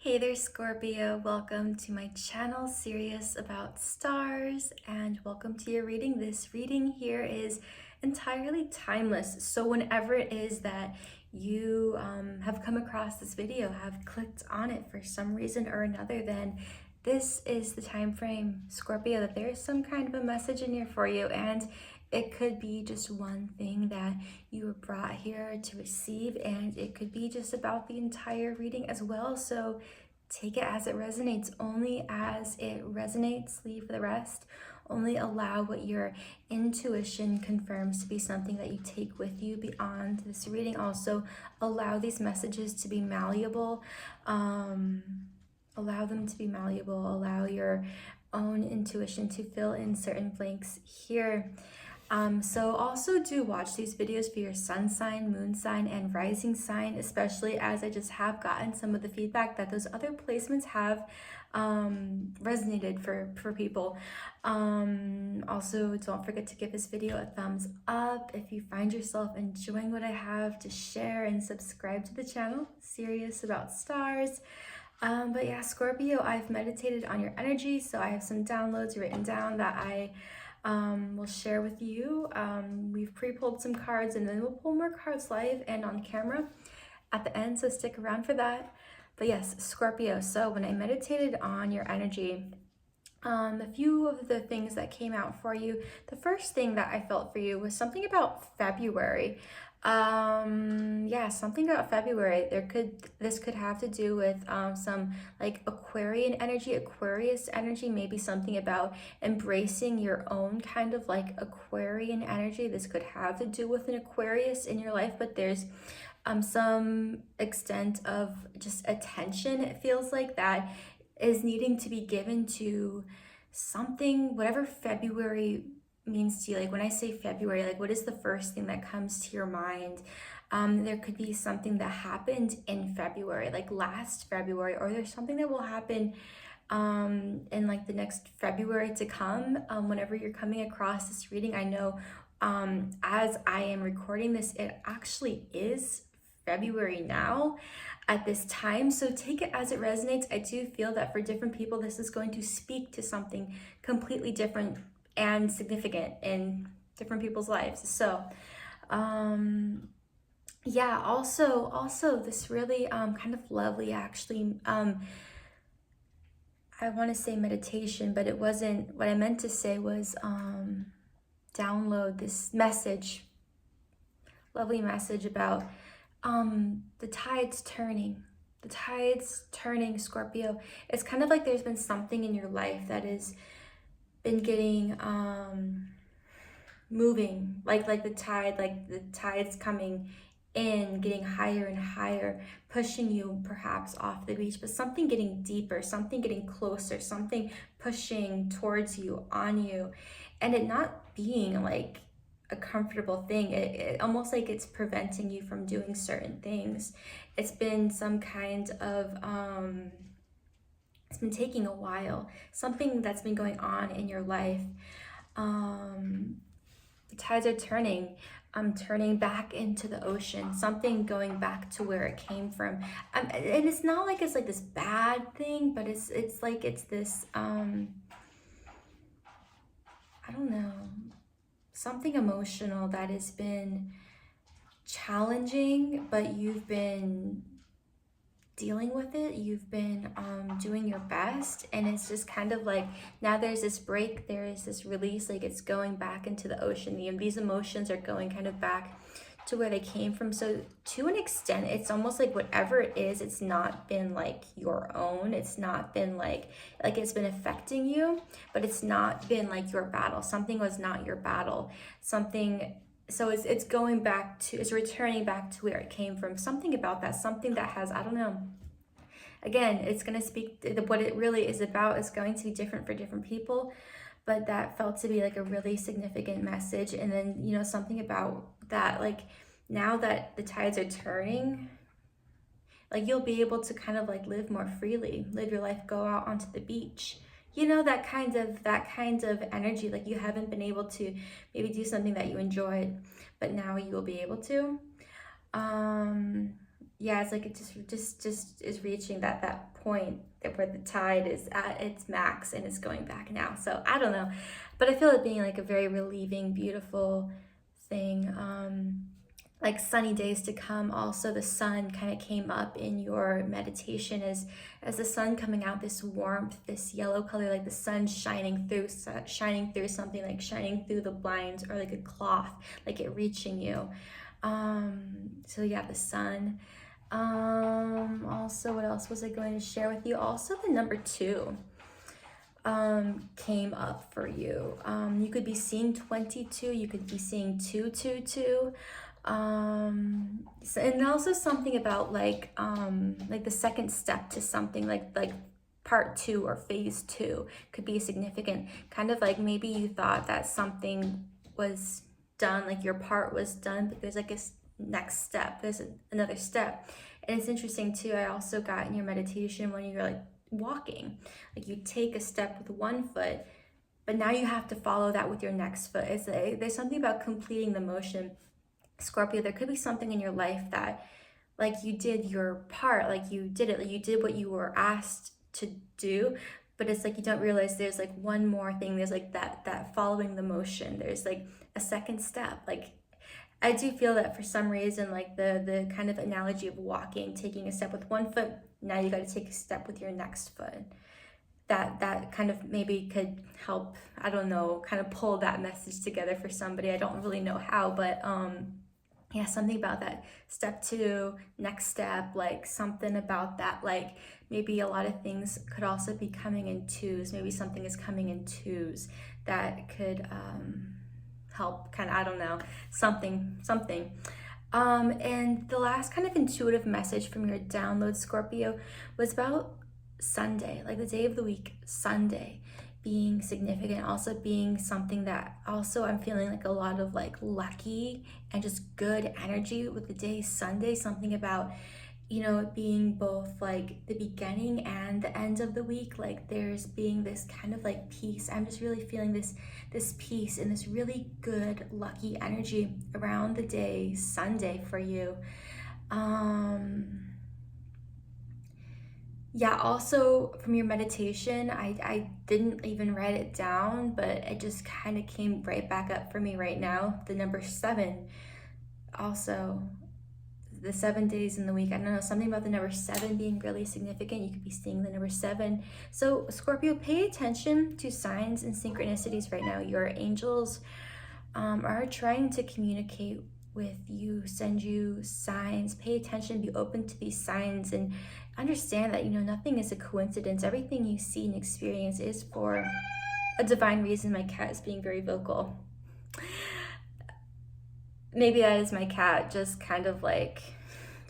Hey there, Scorpio. Welcome to my channel serious about stars, and welcome to your reading. This reading here is entirely timeless. So whenever it is that you have come across this video, have clicked on it for some reason or another, then this is the time frame, Scorpio, that there is some kind of a message in here for you. And it could be just one thing that you were brought here to receive, and it could be just about the entire reading as well. So take it as it resonates, only as it resonates, leave the rest. Only allow what your intuition confirms to be something that you take with you beyond this reading. Also, allow these messages to be malleable. Allow them to be malleable. Allow your own intuition to fill in certain blanks here. So also do watch these videos for your sun sign, moon sign, and rising sign, especially as I just have gotten some of the feedback that those other placements have resonated for people. Also, don't forget to give this video a thumbs up if you find yourself enjoying what I have to share, and subscribe to the channel, serious about stars. But yeah, Scorpio, I've meditated on your energy, so I have some downloads written down that I will share with you. We've pre-pulled some cards, and then we'll pull more cards live and on camera at the end, so stick around for that. But yes, Scorpio, so when I meditated on your energy, a few of the things that came out for you, the first thing that I felt for you was something about February. Yeah, something about February. This could have to do with some like Aquarian energy, Aquarius energy, maybe something about embracing your own kind of like Aquarian energy. This could have to do with an Aquarius in your life, but there's some extent of just attention, it feels like, that is needing to be given to something, whatever February means to you. Like when I say February, like what is the first thing that comes to your mind? There could be something that happened in February, like last February, or there's something that will happen in like the next February to come. Whenever you're coming across this reading, I know as I am recording this, it actually is February now at this time, so take it as it resonates. I do feel that for different people, this is going to speak to something completely different and significant in different people's lives. So yeah, also this really kind of lovely, actually, I want to say meditation, but it wasn't. What I meant to say was download this message, lovely message about the tides turning. The tides turning, Scorpio. It's kind of like there's been something in your life that has been getting moving, like the tides coming in, getting higher and higher, pushing you perhaps off the beach, but something getting deeper, something getting closer, something pushing towards you, on you, and it not being like a comfortable thing. It almost like it's preventing you from doing certain things. It's been some kind of it's been taking a while, something that's been going on in your life. The tides are turning. Turning back into the ocean, something going back to where it came from. And it's not like it's like this bad thing, but it's like it's this I don't know, something emotional that has been challenging, but you've been dealing with it. You've been doing your best, and it's just kind of like now there's this break, there is this release, like it's going back into the ocean. These emotions are going kind of back to where they came from. So to an extent, it's almost like whatever it is, it's not been like your own. It's not been like it's been affecting you, but it's not been like your battle. Something was not your battle. Something. So it's going back to, it's returning back to where it came from. Something about that, something that has, I don't know. Again, it's going to speak, what it really is about is going to be different for different people, but that felt to be like a really significant message. And then, you know, something about that, like now that the tides are turning, like you'll be able to kind of like live more freely, live your life, go out onto the beach. You know, that kind of energy, like you haven't been able to maybe do something that you enjoyed, but now you will be able to. yeah, it's like it just is reaching that point where the tide is at its max and it's going back now. So I don't know, but I feel it being like a very relieving, beautiful thing. Like sunny days to come. Also, the sun kind of came up in your meditation as the sun coming out, this warmth, this yellow color, like the sun shining through something, like shining through the blinds or like a cloth, like it reaching you. So yeah, the sun. Also, what else was I going to share with you? Also, the number 2 came up for you. You could be seeing 22, you could be seeing 222. And also something about like the second step to something, like part 2 or phase 2 could be significant. Kind of like maybe you thought that something was done, like your part was done, but there's like a next step, there's another step. And it's interesting too, I also got in your meditation when you're like walking, like you take a step with one foot, but now you have to follow that with your next foot. It's like, there's something about completing the motion. Scorpio, there could be something in your life that like you did your part, like you did it, like you did what you were asked to do, but it's like you don't realize there's like one more thing, there's like that following the motion, there's like a second step. Like I do feel that for some reason, like the kind of analogy of walking, taking a step with one foot, now you got to take a step with your next foot. That kind of maybe could help, I don't know, kind of pull that message together for somebody. I don't really know how, but yeah, something about that step 2, next step, like something about that, like maybe a lot of things could also be coming in 2s. Maybe something is coming in 2s that could help kind of, I don't know, something. And the last kind of intuitive message from your download, Scorpio, was about Sunday, like the day of the week, Sunday, being significant, also being something that also I'm feeling like a lot of like lucky and just good energy with the day Sunday. Something about, you know, it being both like the beginning and the end of the week, like there's being this kind of like peace. I'm just really feeling this peace and this really good lucky energy around the day Sunday for you. Yeah, also from your meditation, I didn't even write it down, but it just kind of came right back up for me right now. The number 7, also the 7 days in the week. I don't know, something about the number 7 being really significant. You could be seeing the number 7. So Scorpio, pay attention to signs and synchronicities right now. Your angels are trying to communicate with you, send you signs. Pay attention, be open to these signs, and understand that, you know, nothing is a coincidence. Everything you see and experience is for a divine reason. My cat is being very vocal. Maybe that is my cat just kind of like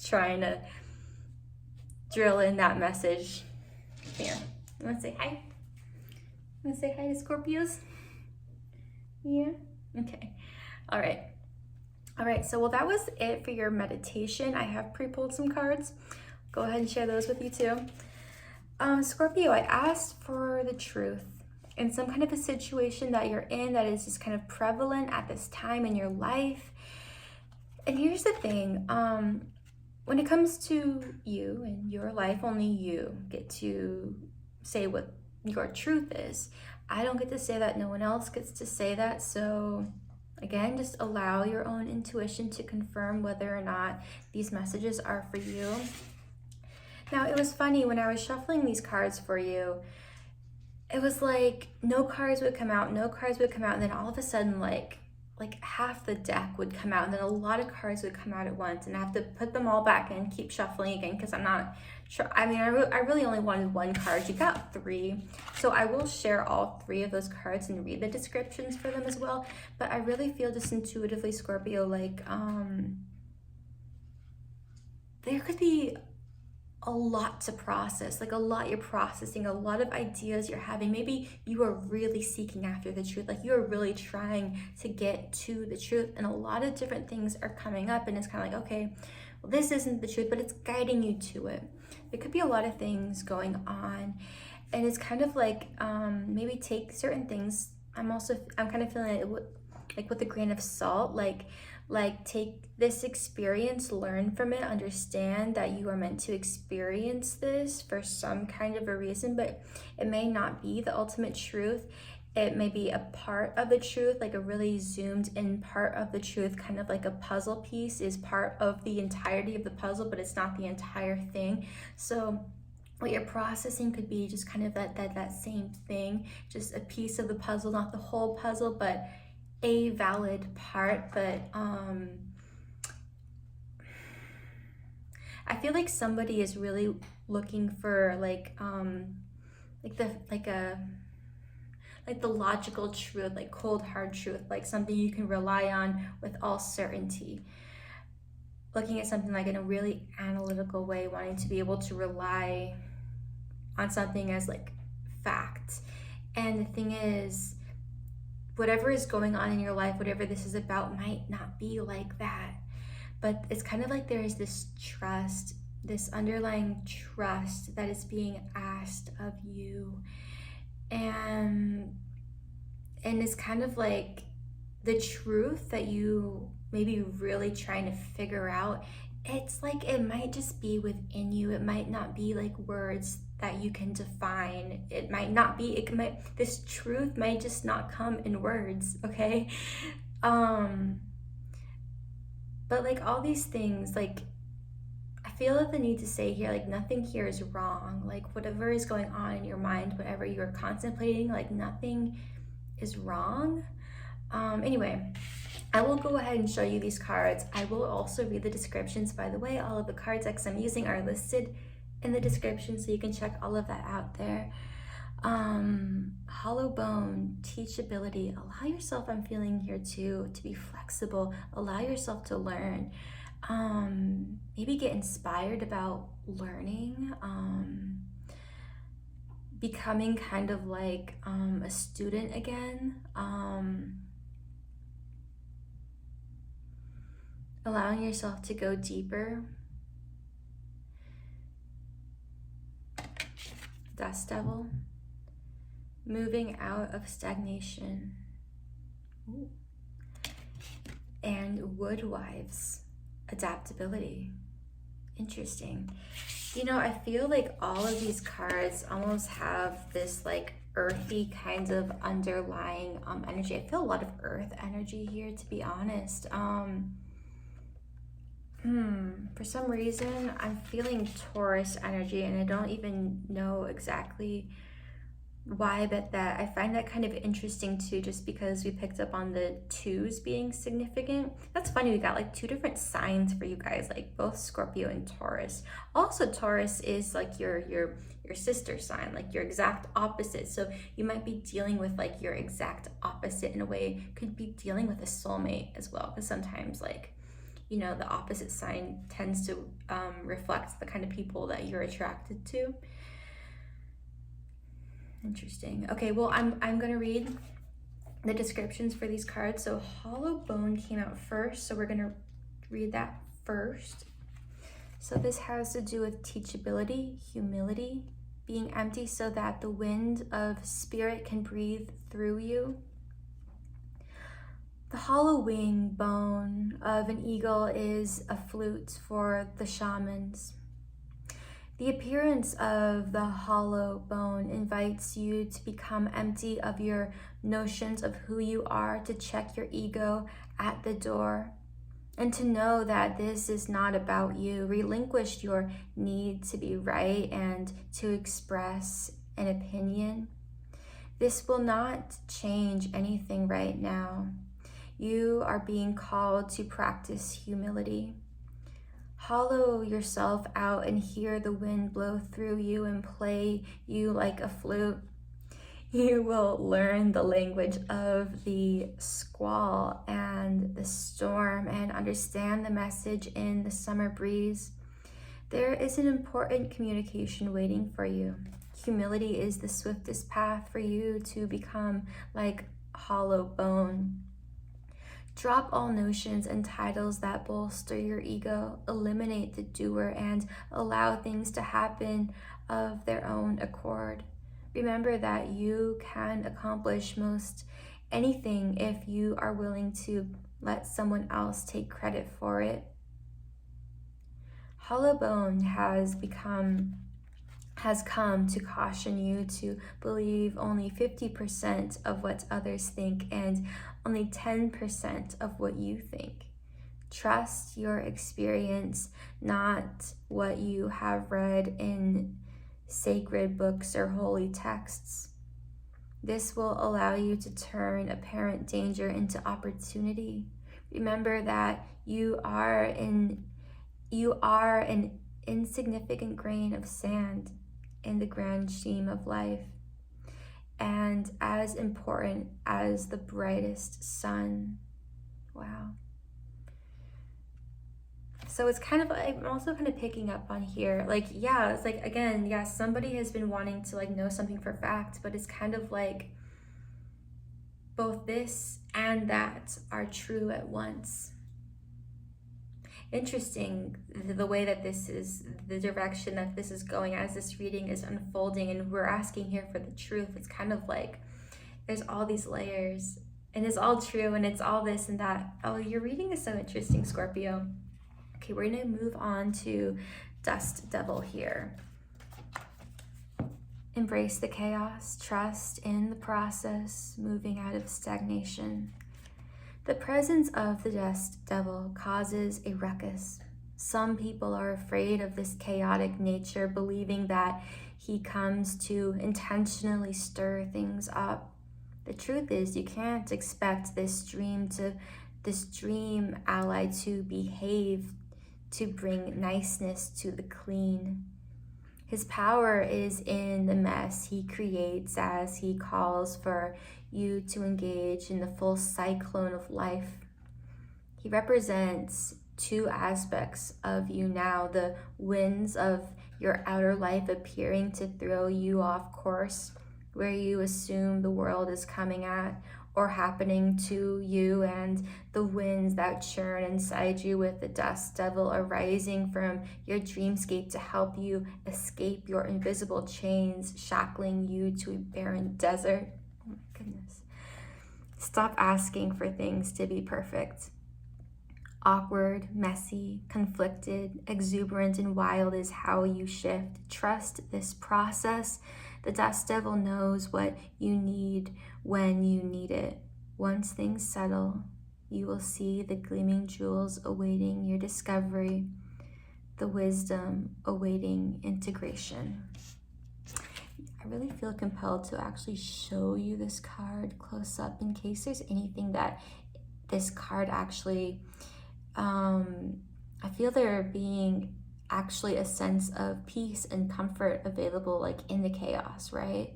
trying to drill in that message. Here, you want to say hi? You want to say hi to Scorpios? Yeah? Okay. All right, so well, that was it for your meditation. I have pre-pulled some cards. Go ahead and share those with you too. Scorpio, I asked for the truth in some kind of a situation that you're in that is just kind of prevalent at this time in your life. And here's the thing, when it comes to you and your life, only you get to say what your truth is. I don't get to say that, no one else gets to say that, so again, just allow your own intuition to confirm whether or not these messages are for you. Now, it was funny when I was shuffling these cards for you, it was like no cards would come out, and then all of a sudden like half the deck would come out, and then a lot of cards would come out at once, and I have to put them all back and keep shuffling again because I'm not sure. I mean, I really only wanted 1 card. You got 3, so I will share all 3 of those cards and read the descriptions for them as well. But I really feel just intuitively, Scorpio, like there could be a lot to process, like a lot you're processing, a lot of ideas you're having. Maybe you are really seeking after the truth, like you're really trying to get to the truth, and a lot of different things are coming up, and it's kind of like, okay, well, this isn't the truth, but it's guiding you to it. There could be a lot of things going on, and it's kind of like maybe take certain things. I'm kind of feeling it like with a grain of salt, like Like, take this experience, learn from it, understand that you are meant to experience this for some kind of a reason, but it may not be the ultimate truth. It may be a part of the truth, like a really zoomed in part of the truth, kind of like a puzzle piece is part of the entirety of the puzzle, but it's not the entire thing. So what you're processing could be just kind of that same thing, just a piece of the puzzle, not the whole puzzle, but a valid part. But I feel like somebody is really looking for like the logical truth, like cold hard truth, like something you can rely on with all certainty. Looking at something like in a really analytical way, wanting to be able to rely on something as like fact. And the thing is, whatever is going on in your life, whatever this is about, might not be like that. But it's kind of like there is this trust, this underlying trust that is being asked of you. And it's kind of like the truth that you may be really trying to figure out. It's like it might just be within you. It might not be like words that you can define. It might not be, this truth might just not come in words, okay? But like all these things, like I feel like the need to say here, like nothing here is wrong. Like whatever is going on in your mind, whatever you're contemplating, like nothing is wrong. Anyway, I will go ahead and show you these cards. I will also read the descriptions. By the way, all of the card decks I'm using are listed in the description, so you can check all of that out there. Hollow bone, teachability. Allow yourself, I'm feeling here too, to be flexible. Allow yourself to learn. Maybe get inspired about learning. Becoming kind of like a student again. Allowing yourself to go deeper. Dust Devil. Moving out of stagnation. Ooh. And Woodwives. Adaptability. Interesting. You know, I feel like all of these cards almost have this like earthy kind of underlying energy. I feel a lot of earth energy here, to be honest. For some reason, I'm feeling Taurus energy, and I don't even know exactly why, but that I find that kind of interesting too, just because we picked up on the twos being significant. That's funny, we got like two different signs for you guys, like both Scorpio and Taurus. Also, Taurus is like your sister sign, like your exact opposite. So you might be dealing with like your exact opposite in a way, could be dealing with a soulmate as well, because sometimes like, you know, the opposite sign tends to reflect the kind of people that you're attracted to. Interesting. Okay, well, I'm gonna read the descriptions for these cards. So Hollow Bone came out first, so we're gonna read that first. So this has to do with teachability, humility, being empty so that the wind of spirit can breathe through you. The hollow wing bone of an eagle is a flute for the shamans. The appearance of the hollow bone invites you to become empty of your notions of who you are, to check your ego at the door, and to know that this is not about you. Relinquish your need to be right and to express an opinion. This will not change anything right now. You are being called to practice humility. Hollow yourself out and hear the wind blow through you and play you like a flute. You will learn the language of the squall and the storm and understand the message in the summer breeze. There is an important communication waiting for you. Humility is the swiftest path for you to become like hollow bone. Drop all notions and titles that bolster your ego. Eliminate the doer and allow things to happen of their own accord. Remember that you can accomplish most anything if you are willing to let someone else take credit for it. Hollow Bone has come to caution you to believe only 50% of what others think and only 10% of what you think. Trust your experience, not what you have read in sacred books or holy texts. This will allow you to turn apparent danger into opportunity. Remember that you are an insignificant grain of sand in the grand scheme of life, and as important as the brightest sun. Wow. So it's kind of, I'm also kind of picking up on here, like, yeah, it's like, again, yeah, somebody has been wanting to like know something for fact, but it's kind of like both this and that are true at once. Interesting, the way that this is, the direction that this is going as this reading is unfolding, and we're asking here for the truth. It's kind of like there's all these layers, and it's all true, and it's all this and that. Oh, your reading is so interesting, Scorpio. Okay, we're gonna move on to Dust Devil here. Embrace the chaos, trust in the process, moving out of stagnation. The presence of the Dust Devil causes a ruckus. Some people are afraid of this chaotic nature, believing that he comes to intentionally stir things up. The truth is, you can't expect this dream ally to behave, to bring niceness to the clean. His power is in the mess he creates as he calls for you to engage in the full cyclone of life. He represents two aspects of you now, the winds of your outer life appearing to throw you off course, where you assume the world is coming at or happening to you, and the winds that churn inside you with the Dust Devil arising from your dreamscape to help you escape your invisible chains, shackling you to a barren desert. Oh my goodness. Stop asking for things to be perfect. Awkward, messy, conflicted, exuberant, and wild is how you shift. Trust this process. The Dust Devil knows what you need when you need it. Once things settle, you will see the gleaming jewels awaiting your discovery, the wisdom awaiting integration. I really feel compelled to actually show you this card close up in case there's anything that this card actually, I feel there being actually a sense of peace and comfort available, like in the chaos, right?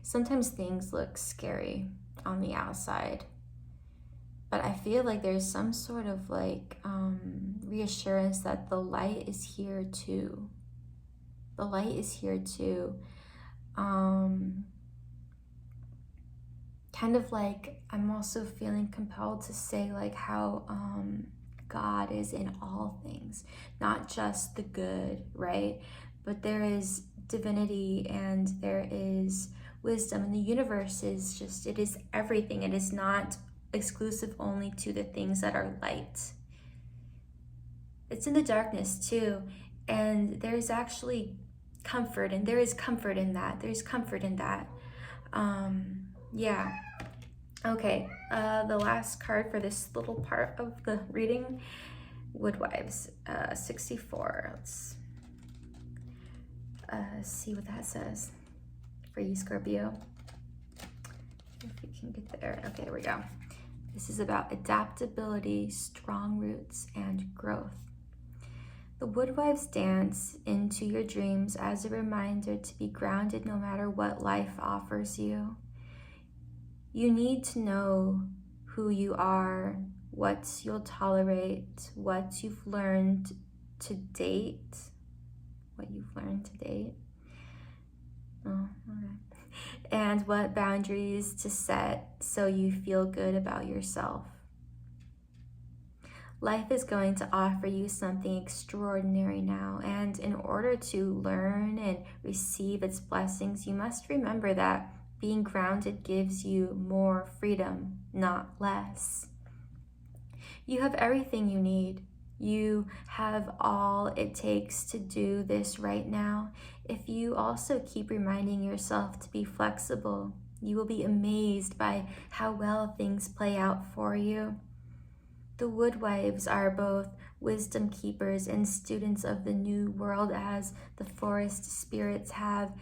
Sometimes things look scary on the outside, but I feel like there's some sort of like reassurance that the light is here too. The light is here too. Kind of like I'm also feeling compelled to say like how God is in all things, not just the good, right? But there is divinity and there is wisdom, and the universe is just, it is everything. It is not exclusive only to the things that are light. It's in the darkness too, and there's actually comfort, and there is comfort in that. There's comfort in that. Yeah. Okay, the last card for this little part of the reading, Woodwives, 64. Let's see what that says for you, Scorpio. If we can get there. Okay, here we go. This is about adaptability, strong roots, and growth. The Woodwives dance into your dreams as a reminder to be grounded no matter what life offers you. You need to know who you are, what you'll tolerate, what you've learned to date. Oh, okay. And what boundaries to set so you feel good about yourself. Life is going to offer you something extraordinary now, and in order to learn and receive its blessings, you must remember that Being grounded gives you more freedom, not less. You have everything you need. You have all it takes to do this right now. If you also keep reminding yourself to be flexible, you will be amazed by how well things play out for you. The Woodwives are both wisdom keepers and students of the new world, as the forest spirits have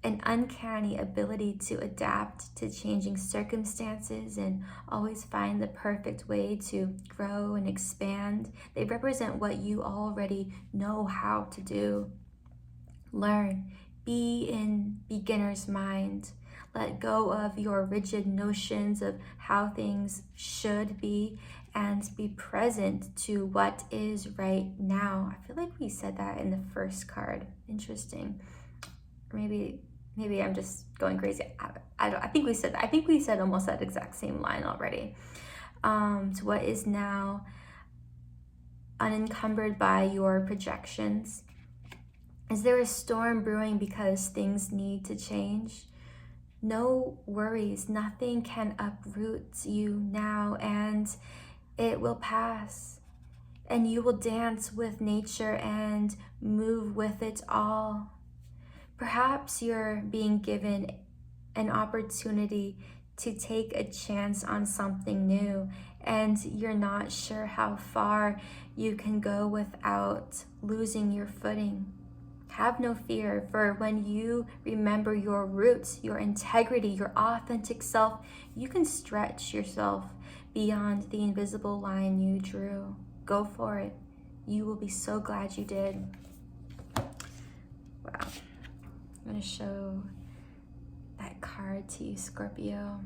an uncanny ability to adapt to changing circumstances and always find the perfect way to grow and expand. They represent what you already know how to do. Learn. Be in beginner's mind. Let go of your rigid notions of how things should be and be present to what is right now. I feel like we said that in the first card. Interesting. Maybe I'm just going crazy. I think we said that. I think we said almost that exact same line already. To what is now unencumbered by your projections. Is there a storm brewing because things need to change? No worries, nothing can uproot you now, and it will pass. And you will dance with nature and move with it all. Perhaps you're being given an opportunity to take a chance on something new, and you're not sure how far you can go without losing your footing. Have no fear, for when you remember your roots, your integrity, your authentic self, you can stretch yourself beyond the invisible line you drew. Go for it. You will be so glad you did. Wow. I'm going to show that card to you, Scorpio.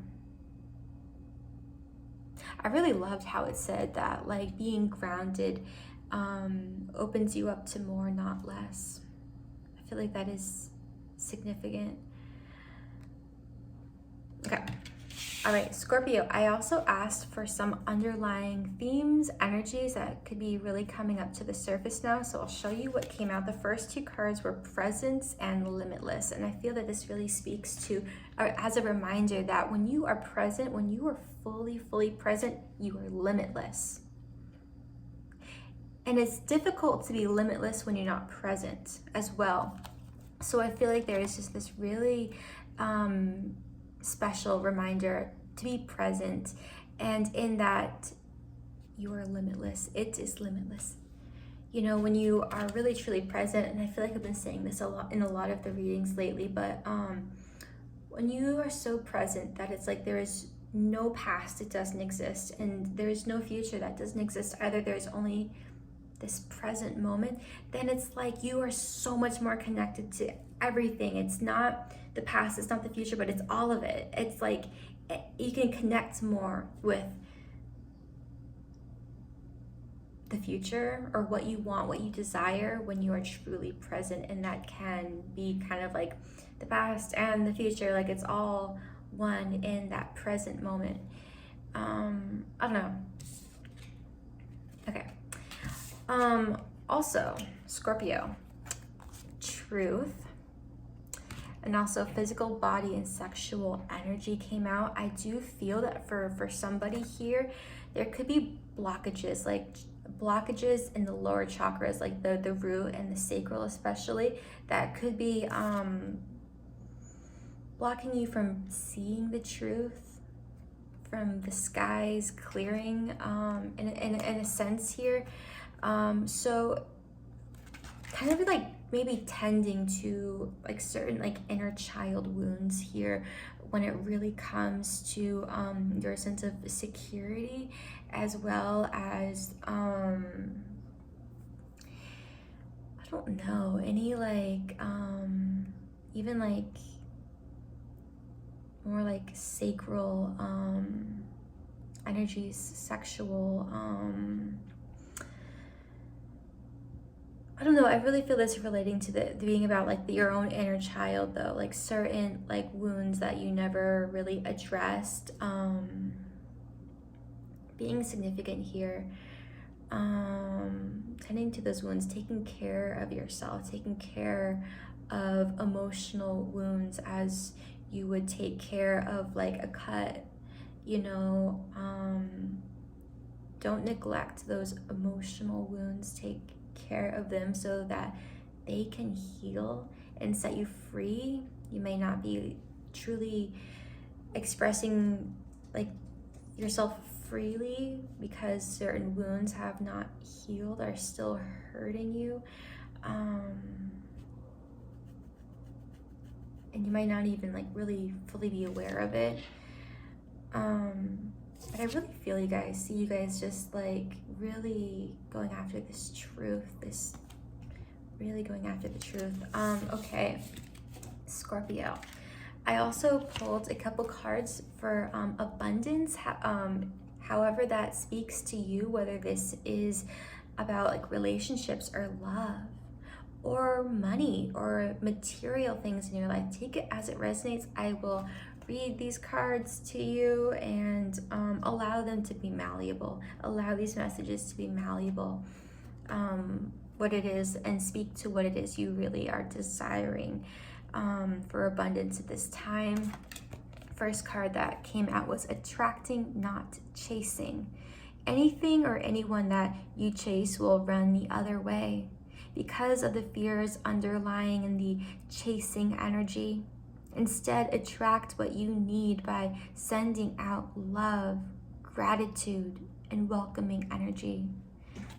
I really loved how it said that, like, being grounded opens you up to more, not less. I feel like that is significant. Okay. All right, Scorpio, I also asked for some underlying themes, energies that could be really coming up to the surface now. So I'll show you what came out. The first two cards were presence and limitless. And I feel that this really speaks to, or as a reminder that when you are present, when you are fully present, you are limitless. And it's difficult to be limitless when you're not present as well. So I feel like there is just this really special reminder to be present, and in that you are limitless. It is limitless. You know, when you are really truly present, and I feel like I've been saying this a lot in a lot of the readings lately, but when you are so present that it's like there is no past, it doesn't exist, and there is no future that doesn't exist either. There's only this present moment, then it's like you are so much more connected to everything. It's not the past, it's not the future, but it's all of it. It's like you can connect more with the future or what you want, what you desire when you are truly present, and that can be kind of like the past and the future, like it's all one in that present moment. I don't know. Okay. Also, Scorpio, truth, and also physical body and sexual energy came out. I do feel that for somebody here, there could be blockages, like blockages in the lower chakras, like the root and the sacral especially, that could be blocking you from seeing the truth, from the skies clearing in a sense here. So kind of like maybe tending to like certain like inner child wounds here when it really comes to your sense of security, as well as I don't know, any like even like more like sacral energies, sexual I don't know, I really feel this relating to the being about like your own inner child though, like certain like wounds that you never really addressed, being significant here, tending to those wounds, taking care of yourself, taking care of emotional wounds as you would take care of like a cut, you know. Don't neglect those emotional wounds. Take care of them so that they can heal and set you free. You may not be truly expressing like yourself freely because certain wounds have not healed, are still hurting you, and you might not even like really fully be aware of it. But I really feel you guys, see you guys just like really going after this truth, really going after the truth. Okay, Scorpio. I also pulled a couple cards for abundance. However that speaks to you, whether this is about like relationships or love or money or material things in your life. Take it as it resonates. I will read these cards to you and allow them to be malleable. Allow these messages to be malleable. What it is, and speak to what it is you really are desiring for abundance at this time. First card that came out was attracting, not chasing. Anything or anyone that you chase will run the other way because of the fears underlying in the chasing energy. Instead, attract what you need by sending out love, gratitude, and welcoming energy.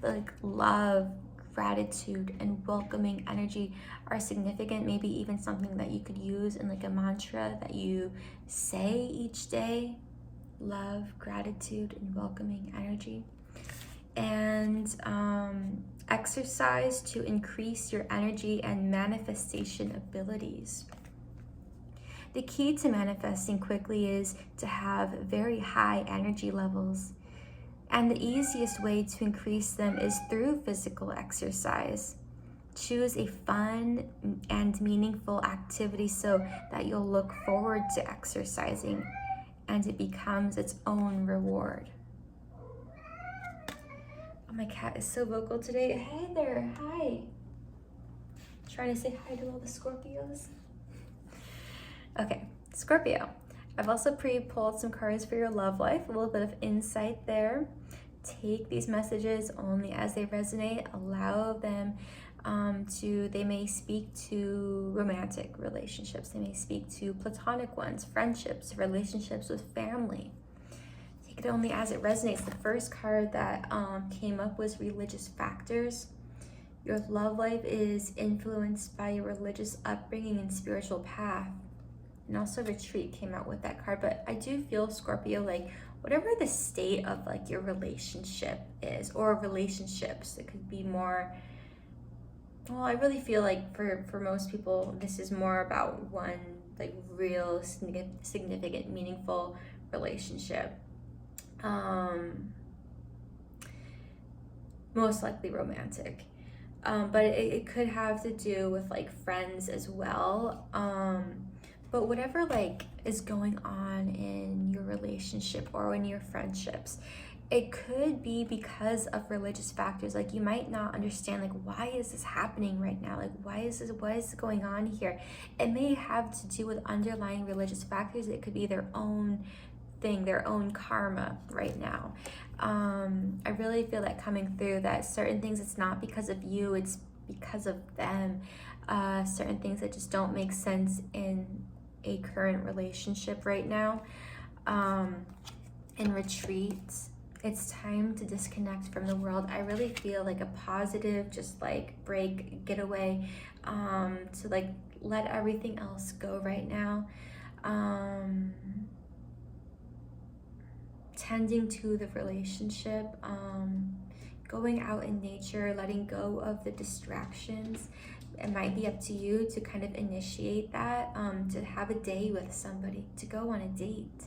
Like love, gratitude, and welcoming energy are significant. Maybe even something that you could use in like a mantra that you say each day. Love, gratitude, and welcoming energy. And exercise to increase your energy and manifestation abilities. The key to manifesting quickly is to have very high energy levels. And the easiest way to increase them is through physical exercise. Choose a fun and meaningful activity so that you'll look forward to exercising and it becomes its own reward. Oh, my cat is so vocal today. Hey there, hi. Trying to say hi to all the Scorpios. Okay, Scorpio. I've also pre-pulled some cards for your love life, a little bit of insight there. Take these messages only as they resonate. Allow them they may speak to romantic relationships. They may speak to platonic ones, friendships, relationships with family. Take it only as it resonates. The first card that came up was religious factors. Your love life is influenced by your religious upbringing and spiritual path. And also retreat came out with that card. But I do feel, Scorpio, like whatever the state of like your relationship is, or relationships, it could be more, well, I really feel like for most people, this is more about one like real significant, meaningful relationship. Most likely romantic. But it could have to do with like friends as well. But whatever like is going on in your relationship or in your friendships, it could be because of religious factors. Like you might not understand like, why is this happening right now? Like what is going on here? It may have to do with underlying religious factors. It could be their own thing, their own karma right now. I really feel that coming through, that certain things, it's not because of you, it's because of them. Certain things that just don't make sense in a current relationship right now. In retreats, it's time to disconnect from the world. I really feel like a positive, just like break, get away, to like let everything else go right now. Tending to the relationship, going out in nature, letting go of the distractions. It might be up to you to kind of initiate that, to have a day with somebody, to go on a date,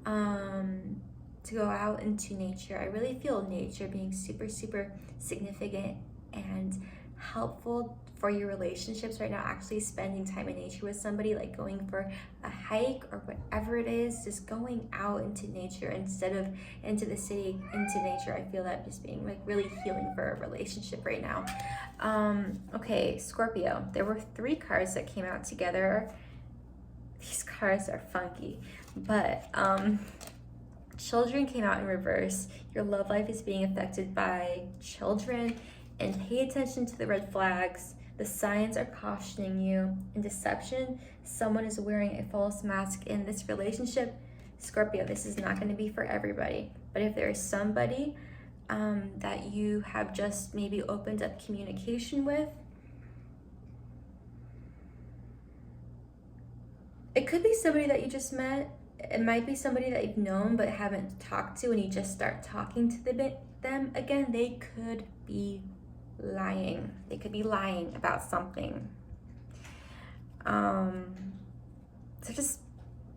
to go out into nature. I really feel nature being super, super significant and helpful for your relationships right now. Actually spending time in nature with somebody, like going for a hike or whatever it is, just going out into nature instead of into the city, into nature. I feel that just being like really healing for a relationship right now. Okay, Scorpio, there were 3 cards that came out together. these cards are funky, but children came out in reverse. Your love life is being affected by children, and pay attention to the red flags. The signs are cautioning you. In deception, someone is wearing a false mask in this relationship. Scorpio, this is not going to be for everybody, but if there is somebody that you have just maybe opened up communication with, it could be somebody that you just met. It might be somebody that you've known but haven't talked to, and you just start talking to them again. They could be lying. They could be lying about something. So just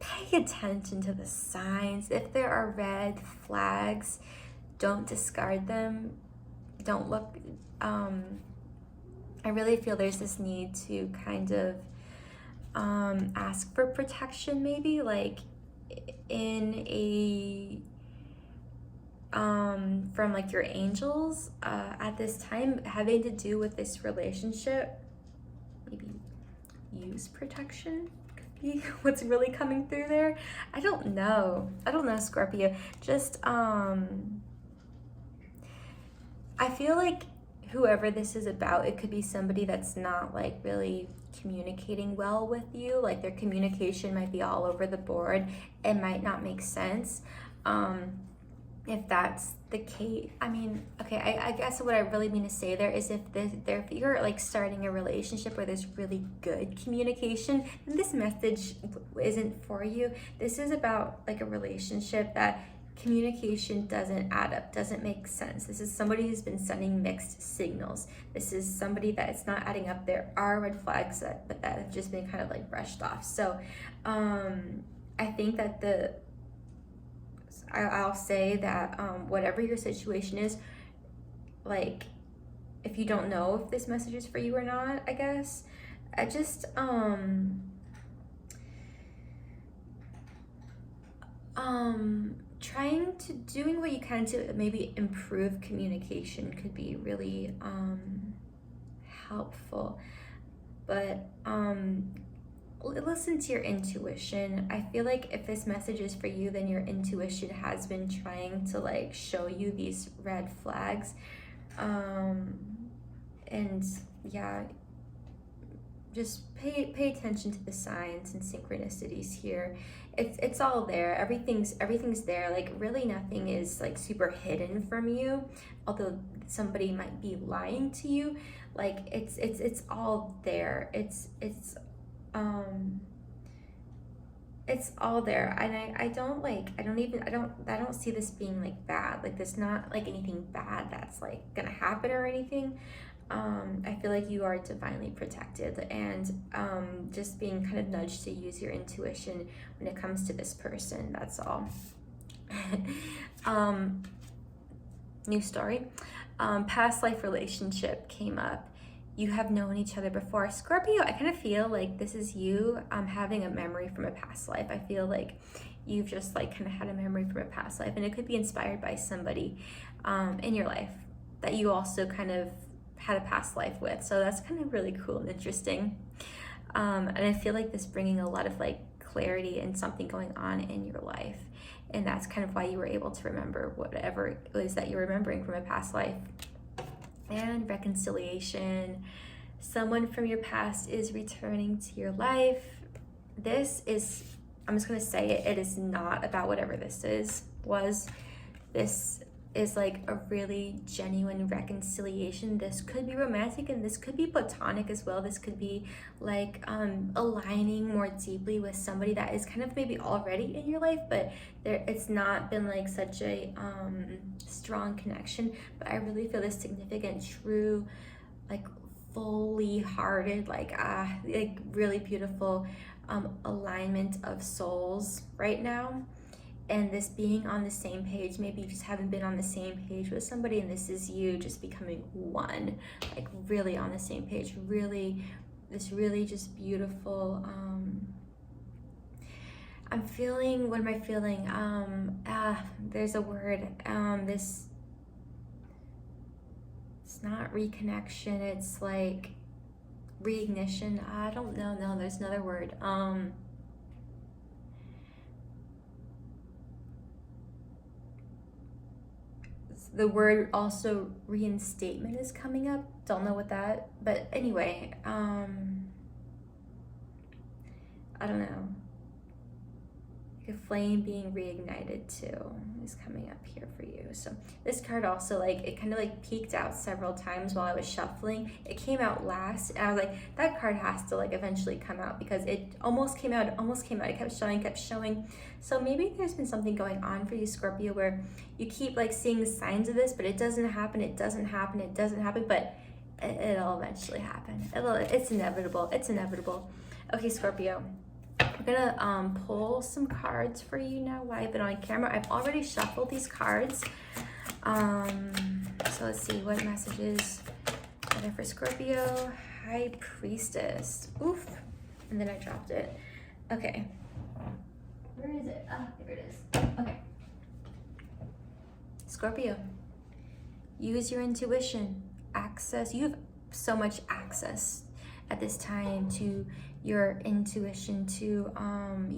pay attention to the signs. If there are red flags, don't discard them. Don't look. I really feel there's this need to kind of ask for protection, maybe like in a from like your angels at this time, having to do with this relationship. Maybe use protection could be what's really coming through there. I don't know, Scorpio. Just I feel like whoever this is about, it could be somebody that's not like really communicating well with you. Like their communication might be all over the board. It might not make sense. If that's the case, I mean, okay, I guess what I really mean to say there is if you're like starting a relationship where there's really good communication, then this message isn't for you. This is about like a relationship that communication doesn't add up, doesn't make sense. This is somebody who's been sending mixed signals. This is somebody that it's not adding up. There are red flags but that have just been kind of like brushed off. So I think that I'll say that whatever your situation is, like if you don't know if this message is for you or not, I guess I just doing what you can to maybe improve communication could be really helpful. But listen to your intuition. I feel like if this message is for you, then your intuition has been trying to like show you these red flags. And yeah, just pay attention to the signs and synchronicities here. It's all there. Everything's there. Like really nothing is like super hidden from you, although somebody might be lying to you. Like it's all there. It's all there. And I don't see this being like bad. Like there's not like anything bad that's like gonna happen or anything. I feel like you are divinely protected, and just being kind of nudged to use your intuition when it comes to this person. That's all. New story. Past life relationship came up. You have known each other before. Scorpio, I kind of feel like this is you having a memory from a past life. I feel like you've just like kind of had a memory from a past life, and it could be inspired by somebody in your life that you also kind of had a past life with. So that's kind of really cool and interesting. And I feel like this bringing a lot of like clarity and something going on in your life. And that's kind of why you were able to remember whatever it was that you're remembering from a past life. And reconciliation. Someone from your past is returning to your life. This is, I'm just going to say it is not about whatever this was. This is like a really genuine reconciliation. This could be romantic and this could be platonic as well. This could be like aligning more deeply with somebody that is kind of maybe already in your life, but it's not been like such a strong connection. But I really feel this significant, true, like fully hearted, like really beautiful alignment of souls right now. And this being on the same page, maybe you just haven't been on the same page with somebody, and this is you just becoming one, like really on the same page, really, this really just beautiful, I'm feeling, what am I feeling? There's a word, it's not reconnection, it's like reignition, I don't know, no, there's another word, the word also reinstatement is coming up. Don't know what that, but anyway, I don't know. A flame being reignited too is coming up here for you. So this card also, like, it kind of like peeked out several times while I was shuffling. It came out last, and I was like, that card has to like eventually come out, because it almost came out, it kept showing. So maybe there's been something going on for you, Scorpio, where you keep like seeing the signs of this, but it doesn't happen, but it'll eventually happen. It's inevitable. Okay, Scorpio. I'm gonna pull some cards for you now while I've been on camera. I've already shuffled these cards. So let's see what messages are there for Scorpio. High Priestess. Oof. And then I dropped it. Okay. Where is it? Ah, there it is. Okay. Scorpio. Use your intuition. You have so much access at this time to your intuition, to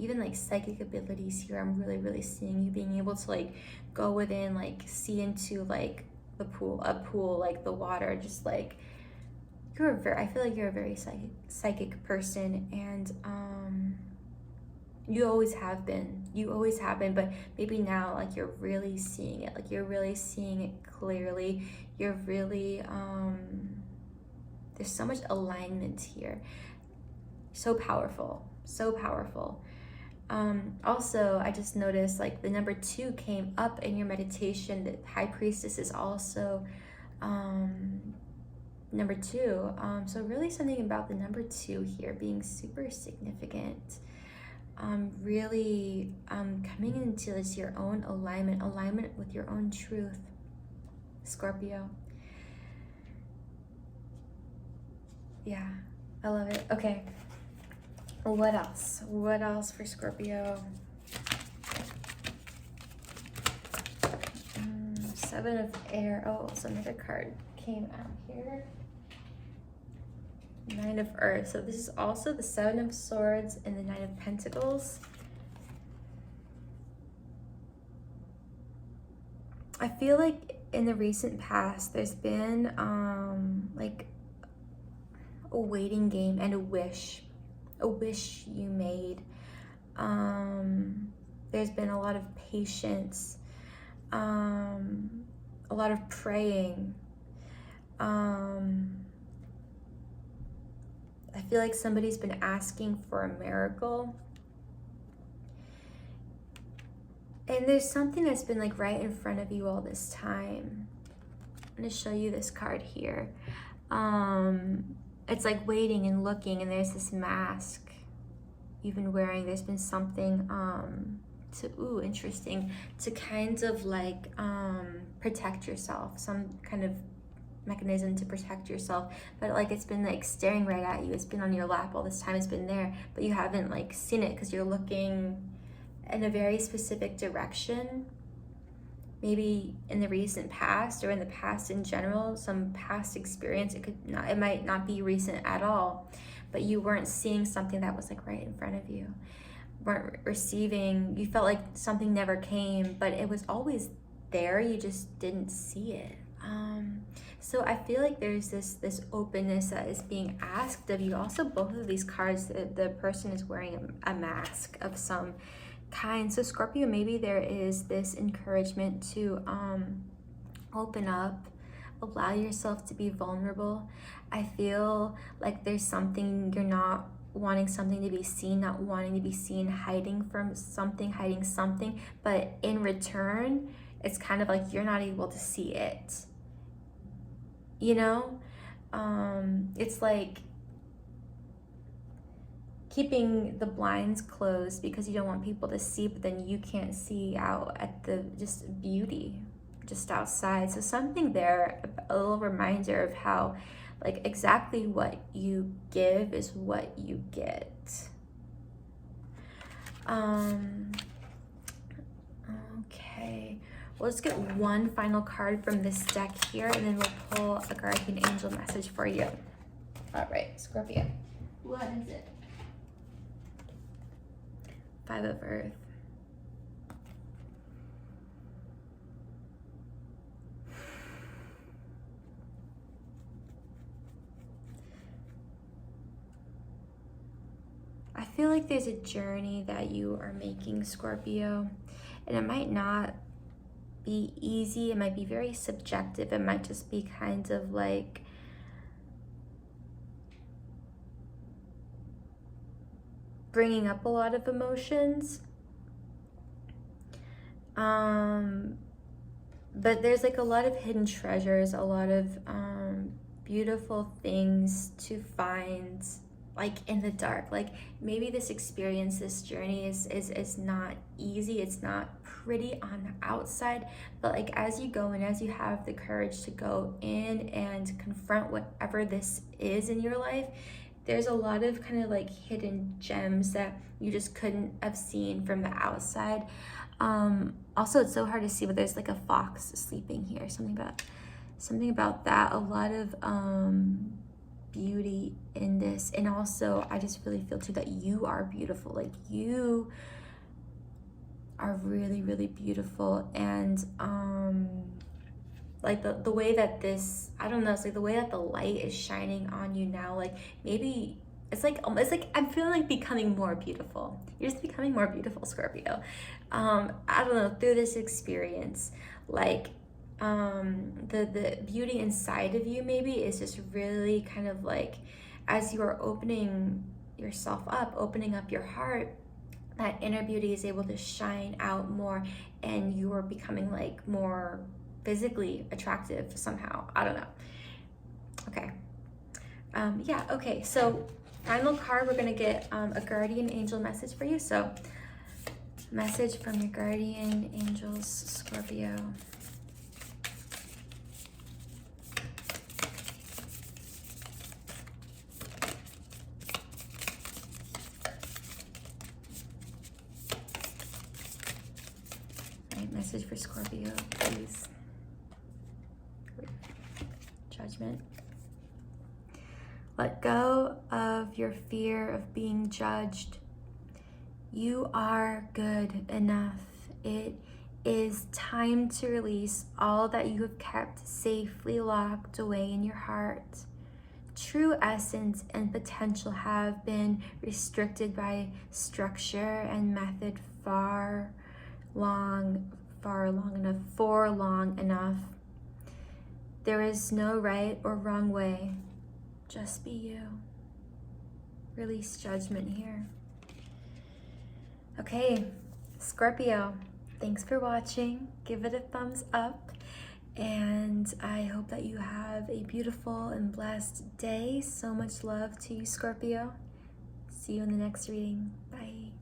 even like psychic abilities here. I'm really seeing you being able to like go within, like see into like a pool, like the water, just like I feel like you're a very psychic person, and you always have been, but maybe now like you're really seeing it, clearly. You're really there's so much alignment here. So powerful. Also, I just noticed like the number 2 came up in your meditation. The High Priestess is also number 2. So really something about the number 2 here being super significant. Really coming into this your own alignment with your own truth, Scorpio. Yeah, I love it. Okay. What else? What else for Scorpio? 7 of Air. Oh, so another card came out here. 9 of Earth. So this is also the 7 of Swords and the 9 of Pentacles. I feel like in the recent past, there's been like a waiting game and a wish you made. There's been a lot of patience, a lot of praying. I feel like somebody's been asking for a miracle. And there's something that's been like right in front of you all this time. I'm gonna show you this card here. It's like waiting and looking, and there's this mask you've been wearing. There's been something interesting, to kind of like protect yourself, some kind of mechanism to protect yourself, but like it's been like staring right at you. It's been on your lap all this time. It's been there, but you haven't like seen it because you're looking in a very specific direction. Maybe in the recent past, or in the past in general, some past experience. It might not be recent at all, but you weren't seeing something that was like right in front of you. Weren't receiving, you felt like something never came, but it was always there, you just didn't see it. So I feel like there's this openness that is being asked of you. Also, both of these cards, the person is wearing a mask of some kind. So Scorpio, maybe there is this encouragement to open up, allow yourself to be vulnerable. I feel like there's something you're not wanting, something to be seen, not wanting to be seen, hiding something, but in return it's kind of like you're not able to see it, you know? It's like keeping the blinds closed because you don't want people to see, but then you can't see out at the just beauty just outside. So something there, a little reminder of how like exactly what you give is what you get. Okay, well, let's get one final card from this deck here, and then we'll pull a guardian angel message for you. All right, Scorpio, what is it? 5 of Earth. I feel like there's a journey that you are making, Scorpio, and it might not be easy. It might be very subjective. It might just be kind of like bringing up a lot of emotions. But there's like a lot of hidden treasures, a lot of beautiful things to find, like in the dark. Like maybe this experience, this journey is not easy, it's not pretty on the outside, but like as you go and as you have the courage to go in and confront whatever this is in your life, there's a lot of kind of like hidden gems that you just couldn't have seen from the outside. Also, it's so hard to see, but there's like a fox sleeping here, something about that. A lot of beauty in this. And also I just really feel too that you are beautiful. Like you are really, really beautiful. And like the way that this, I don't know, it's like the way that the light is shining on you now, like maybe it's like I'm feeling like becoming more beautiful. You're just becoming more beautiful, Scorpio. I don't know, through this experience, like the beauty inside of you maybe is just really kind of like, as you are opening yourself up, opening up your heart, that inner beauty is able to shine out more, and you are becoming like more physically attractive somehow. I don't know. Okay. Yeah, okay, so final card, we're gonna get a guardian angel message for you. So message from your guardian angels, Scorpio. Right, message for Scorpio, please. Judgment. Let go of your fear of being judged. You are good enough. It is time to release all that you have kept safely locked away in your heart. True essence and potential have been restricted by structure and method for long enough. There is no right or wrong way. Just be you. Release judgment here. Okay, Scorpio, thanks for watching. Give it a thumbs up, and I hope that you have a beautiful and blessed day. So much love to you, Scorpio. See you in the next reading. Bye.